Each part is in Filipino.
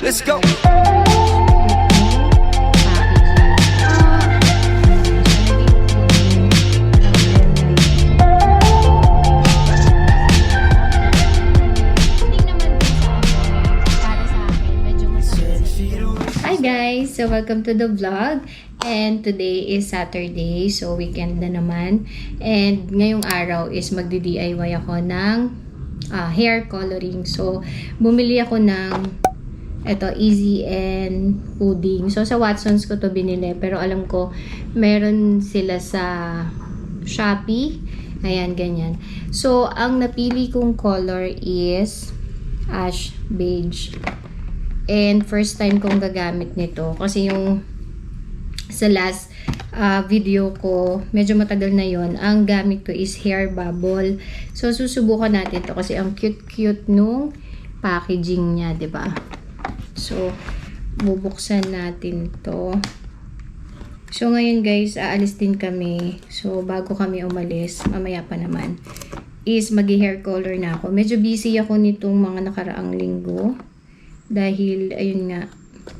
Let's go. Hi guys! So welcome to the vlog. And today is Saturday. So weekend na naman. And ngayong araw is magdi-DIY ako ng hair coloring. So bumili ako ng Easy and Pudding. So sa Watsons ko to binili. Pero alam ko meron sila sa Shopee. Ayan, ganyan. So ang napili kong color is ash beige. And first time kong gagamit nito. Kasi yung sa last video ko, medyo matagal na yon. Ang gamit ko is hair bubble. So, susubukan natin to kasi ang cute-cute nung packaging niya, 'di ba? So, bubuksan natin to. So, ngayon guys, aalis din kami. So, bago kami umalis, mamaya pa naman, is mag-hair color na ako. Medyo busy ako nitong mga nakaraang linggo. Dahil, ayun nga,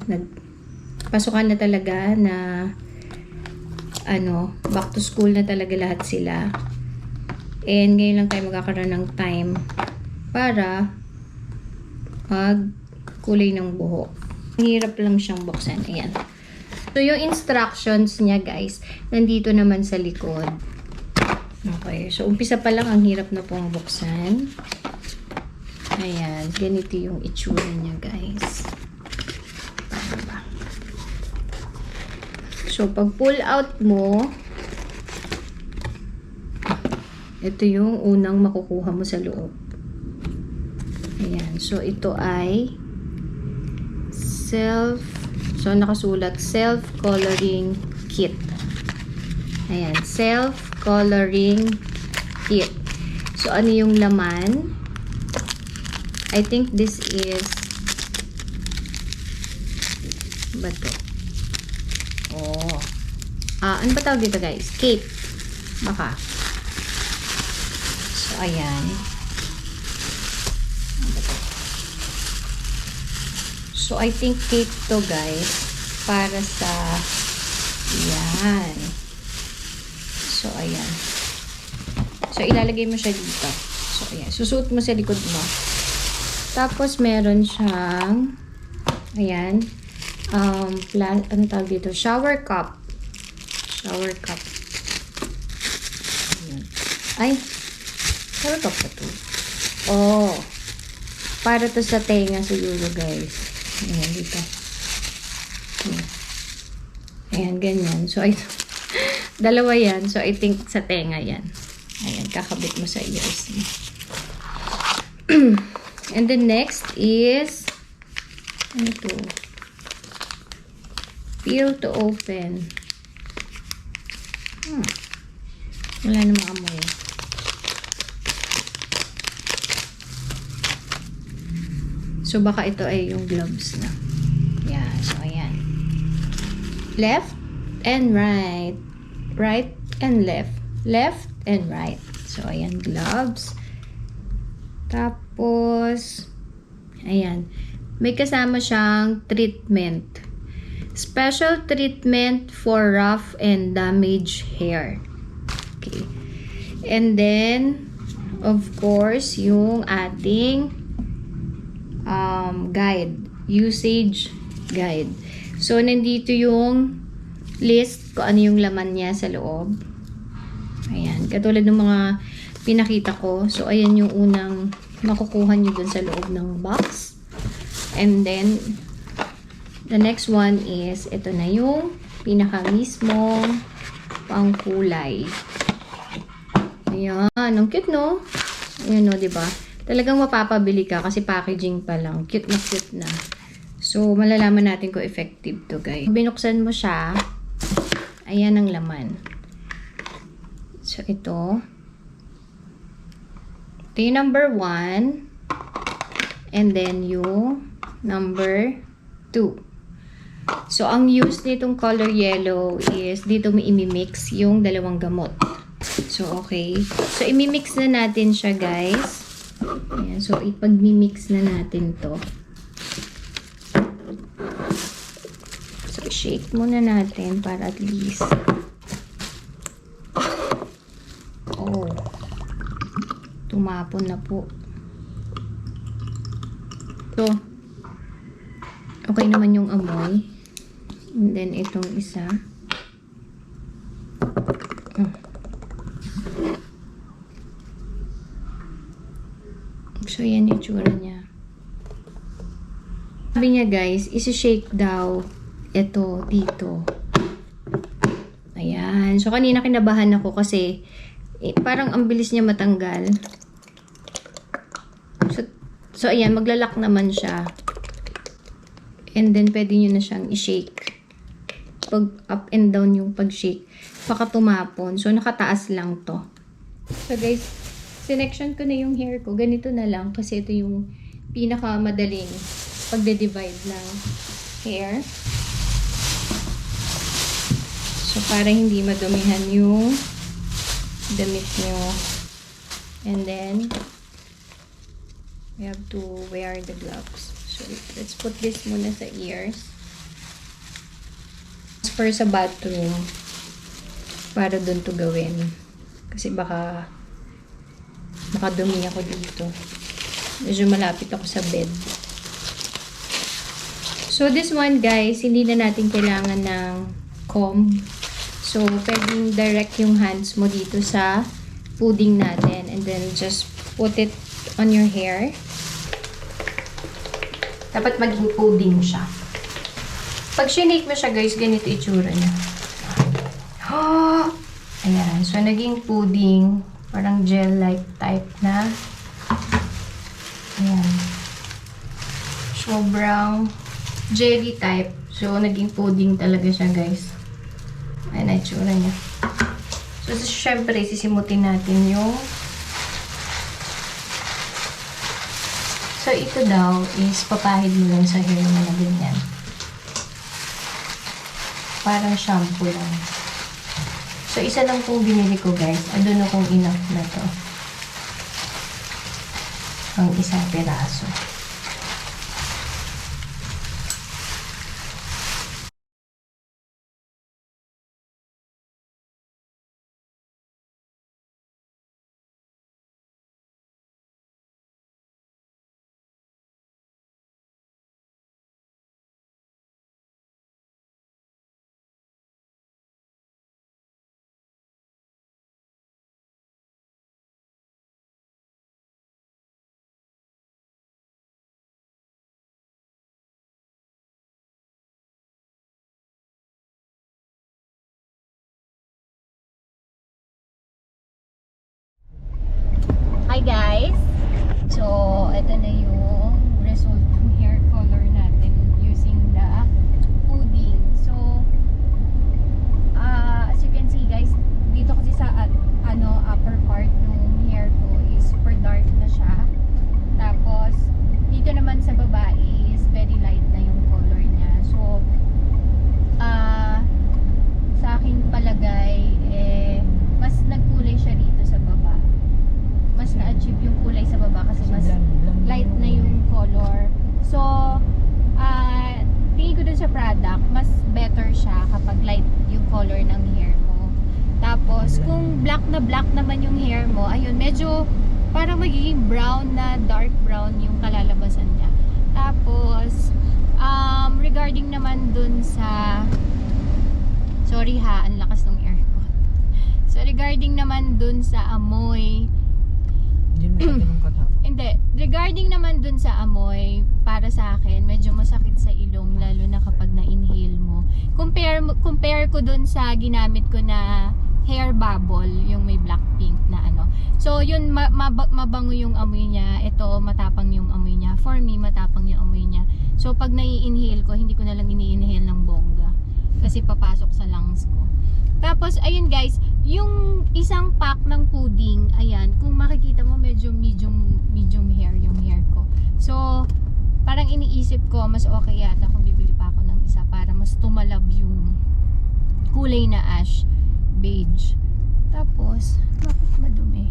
nagpasukan na talaga na, back to school na talaga lahat sila. And ngayon lang tayo magkakaroon ng time para magkulay ng buhok. Ang hirap lang siyang buksan. Ayan. So, yung instructions niya, guys, nandito naman sa likod. Okay. So, umpisa pa lang, ang hirap na pong buksan. Ayan, ganito yung itsura niya, guys. Paano ba? So, pag pull out mo, ito yung unang makukuha mo sa loob. Ayan, so ito ay nakasulat, self-coloring kit. Ayan, self-coloring kit. So, ano yung laman? I think this is bato. Oh. Ano ba tawag dito, guys? Cake. Baka. So, ayan. So, I think cake to, guys. Para sa ayan. So, ayan. So, ilalagay mo siya dito. So, ayan. Susuot mo sa likod mo. Tapos, meron siyang, ayan, ano tawag dito? Shower cup. Shower cup. Ayan. Ay, shower cup pa to. Oh, para to sa tenga siguro, guys. Ayan, dito. Ayan, ayan ganyan. So, dalawa yan. So, I think sa tenga yan. Ayan, kakabit mo sa ears. And the next is, ano to? Peel to open. Wala namang amoy. So, baka ito ay yung gloves na. Yeah, so ayan. Left and right. Right and left. Left and right. So, ayan, gloves. Tapos, ayan, may kasama siyang treatment. Special treatment for rough and damaged hair. Okay. And then, of course, yung ating guide. Usage guide. So, nandito yung list kung ano yung laman niya sa loob. Ayan. Katulad ng mga pinakita ko. So, ayan yung unang makukuha nyo dun sa loob ng box. And then, the next one is, ito na yung pinaka mismong pangkulay. Ayan. Ang cute, no? Ayan, no, diba? Talagang mapapabili ka kasi packaging pa lang. Cute na cute na. So, malalaman natin kung effective to, guys. Binuksan mo siya. Ayan ang laman. So, ito yung number 1 and then yung number 2. So, ang use nitong color yellow is dito mo imimix yung dalawang gamot. So, okay. So, imimix na natin siya, guys. Ayan. So, ipag-mimix na natin to. So, shake muna natin para at least. Oh. Tumapon na po. So, okay naman yung amoy. And then, itong isa. So, yan yung tsura niya. Sabi niya guys, isi-shake daw ito dito. Ayan. So, kanina kinabahan ako kasi parang ang bilis niya matanggal. So ayan, maglalak naman siya. And then, pwede nyo na siyang i-shake. Pag up and down yung pag-shake, baka tumapon. So, nakataas lang to. So guys, selection ko na yung hair ko. Ganito na lang kasi ito yung pinakamadaling pagde-divide ng hair. So, para hindi madumihan yung damit nyo. And then, we have to wear the gloves. So, let's put this muna sa ears. First sa bathroom. Para dun to gawin. Kasi baka makadumi ako dito. Medyo malapit ako sa bed. So, this one guys, hindi na natin kailangan ng comb. So, pwedeng direct yung hands mo dito sa pudding natin. And then, just put it on your hair. Dapat maging pudding siya. Pag shinake mo siya guys, ganito itsura niya. Oh! Ayan. So, naging pudding. Parang gel-like type na. Ayan. Sobrang jelly type. So, naging pudding talaga siya guys. Ayan na itsura niya. So, syempre, sisimutin natin yung so, ito daw is papahid mo lang sa hair mo na ganyan. Parang shampoo lang. So, isa lang pong binili ko guys. I don't know kung enough na to. Ang isang piraso. Hi guys! So, ito na yung result ng hair color natin using the pudding. So, as you can see guys, dito kasi sa upper part ng hair ko is super dark na siya. Tapos, dito naman sa baba is very light na yung color niya. So, sa aking palagay, mas nagkulay siya dito sa baba. Mas na-achieve yung kulay sa baba kasi mas light na yung color. So, tingin ko dun sa product, mas better siya kapag light yung color ng hair mo. Tapos, kung black naman yung hair mo, ayun, medyo parang magiging brown na dark brown yung kalalabasan niya. Tapos, regarding naman dun sa sorry ha, ang lakas ng aircon. So, regarding naman dun sa amoy, hindi. Regarding naman dun sa amoy, para sa akin, medyo masakit sa ilong, lalo na kapag na-inhale mo. Compare ko dun sa ginamit ko na hair bubble, yung may black pink na ano. So, yun, mabango yung amoy niya. Ito, matapang yung amoy niya. For me, matapang yung amoy niya. So, pag nai-inhale ko, hindi ko na lang ini-inhale ng bongga. Kasi papasok sa lungs ko. Tapos, ayun guys, yung isang pack ng pudding, ayan, kung makikita mo, medyo medium hair yung hair ko. So, parang iniisip ko, mas okay yata kung bibili pa ako ng isa para mas tumalab yung kulay na ash beige. Tapos, bakit madumi?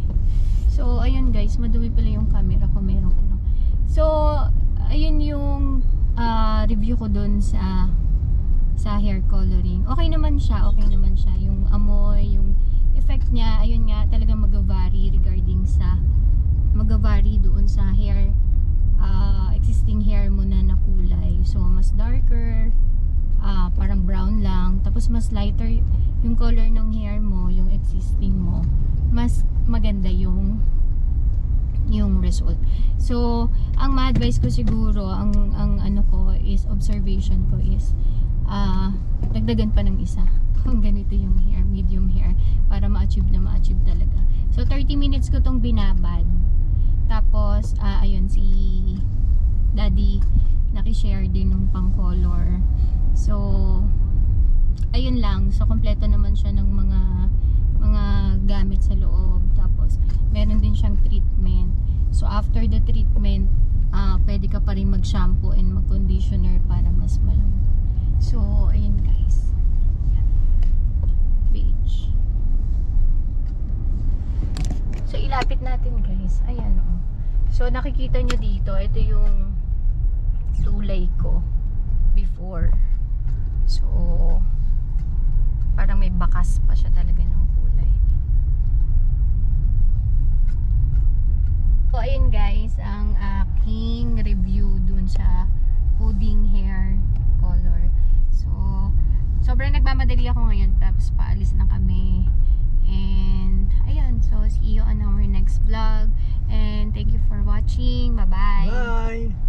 So, ayun guys, madumi pala yung camera ko, merong ano. So, ayun yung review ko dun sa hair coloring. Okay naman siya. Yung amoy, yung effect niya, ayun nga, talagang mag-vary regarding sa mag-vary doon sa hair, existing hair mo na kulay. So, mas darker, parang brown lang. Tapos, mas lighter yung color ng hair mo, yung existing mo. Mas maganda yung result. So, ang ma-advise ko siguro, ang ano ko is, observation ko is, dagdagan pa ng isa. Kung ganito yung hair, medium hair, para ma-achieve talaga. So, 30 minutes ko tong binabad. Tapos, ayun, si Daddy, nakishare din ng pang color. So, ayun lang. So, kompleto naman siya ng mga gamit sa loob. Tapos, meron din siyang treatment. So, after the treatment, pwede ka pa rin mag-shampoo and mag-conditioner para mas malambot. So, ayun guys. Yan. Page. So, ilapit natin guys. Ayan o. So, nakikita nyo dito, ito yung tulay ko before. So, parang may bakas pa siya talaga ng kulay. So, ayun guys, ang aking review dun sa pudding hair color. So, sobrang nagmamadali ako ngayon, tapos paalis na kami. And, ayun, so see you on our next vlog. And thank you for watching. Bye-bye. Bye!